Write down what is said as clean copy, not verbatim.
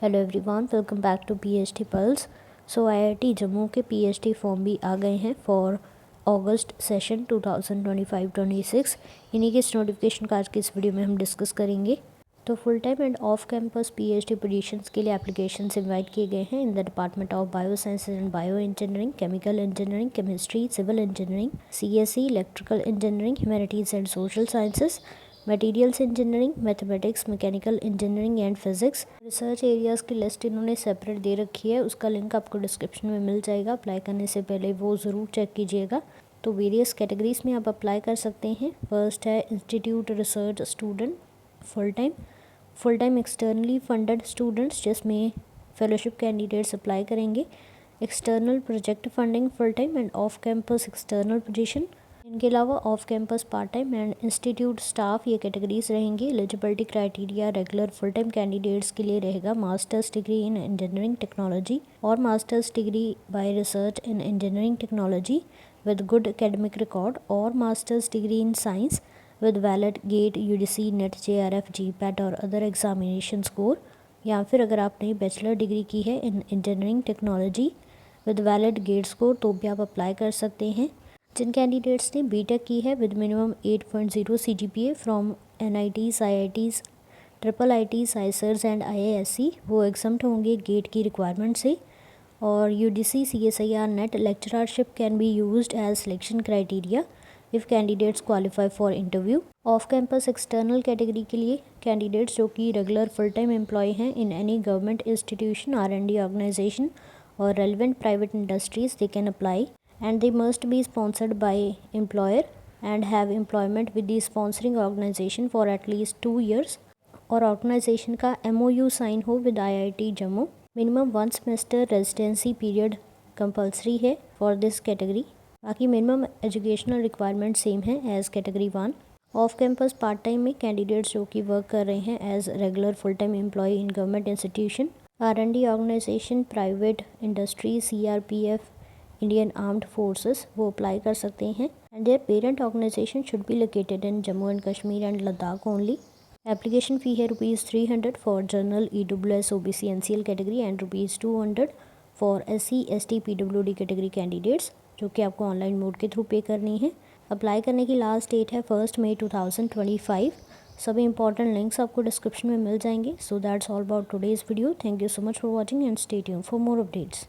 Hello everyone, welcome back to PhD pulse. So IIT Jammu के PhD form भी आ गए हैं फॉर अगस्त सेशन 2025-26। इन्हीं के इस नोटिफिकेशन का आज की इस वीडियो में हम डिस्कस करेंगे। तो full time and off campus PhD positions के लिए एप्लीकेशंस इनवाइट किए गए हैं in the department of bio sciences and bio engineering, chemical engineering, chemistry, civil engineering, CSE, electrical engineering, humanities and social sciences, materials engineering, mathematics, mechanical engineering and physics. Research areas की list इन्होंने separate दे रखी है, उसका link आपको description में मिल जाएगा। Apply करने से पहले वो ज़रूर चेक कीजिएगा। तो वेरियस कैटेगरीज़ में आप अप्लाई कर सकते हैं। फर्स्ट है institute research student full time externally funded students, जिसमें फेलोशिप कैंडिडेट्स अप्लाई करेंगे। External project funding full time and off campus external position. इनके अलावा off campus part time and institute staff ये कैटेगरीज रहेंगी। Eligibility criteria regular full time candidates के लिए रहेगा masters degree in engineering technology और masters degree by research in engineering technology with good academic record और masters degree in science with valid GATE UGC NET JRF GPAT और other examination score. या फिर अगर आपने बैचलर डिग्री की है in engineering technology with valid GATE score तो भी आप अप्लाई कर सकते हैं। जिन कैंडिडेट्स ने बीटेक की है with minimum 8.0 CGPA from NITs, IITs, triple IITs, IISERs and IISc वो एग्जम्प्ट होंगे गेट की रिक्वायरमेंट से। और UGC CSIR NET lectureship can be used as selection criteria if candidates qualify for interview. Off campus external category के लिए candidates जो कि regular full time employ हैं in any government institution, R&D organisation और relevant private industries they can apply and they must be sponsored by employer and have employment with the sponsoring organization for at least 2 years और organisation का MOU sign हो with IIT Jammu. Minimum 1 semester residency period compulsory है for this category. बाकी minimum educational requirement same है as category 1। Off campus part time में candidates जो कि work कर रहे हैं as regular full time employ in government institution, R&D organisation, private industry, CRPF, Indian armed forces वो apply कर सकते हैं and their parent organisation should be located in Jammu and Kashmir and Ladakh only. Application fee है ₹300 for general EWS OBC NCL category and ₹200 for SC ST PWD category candidates, जो कि आपको online mode के through पे करनी है। अप्लाई करने की लास्ट डेट है 1 मई 2025। सभी इंपॉर्टेंट लिंक्स आपको डिस्क्रिप्शन में मिल जाएंगे। So that's all about today's video. Thank you so much for watching and stay tuned for more updates.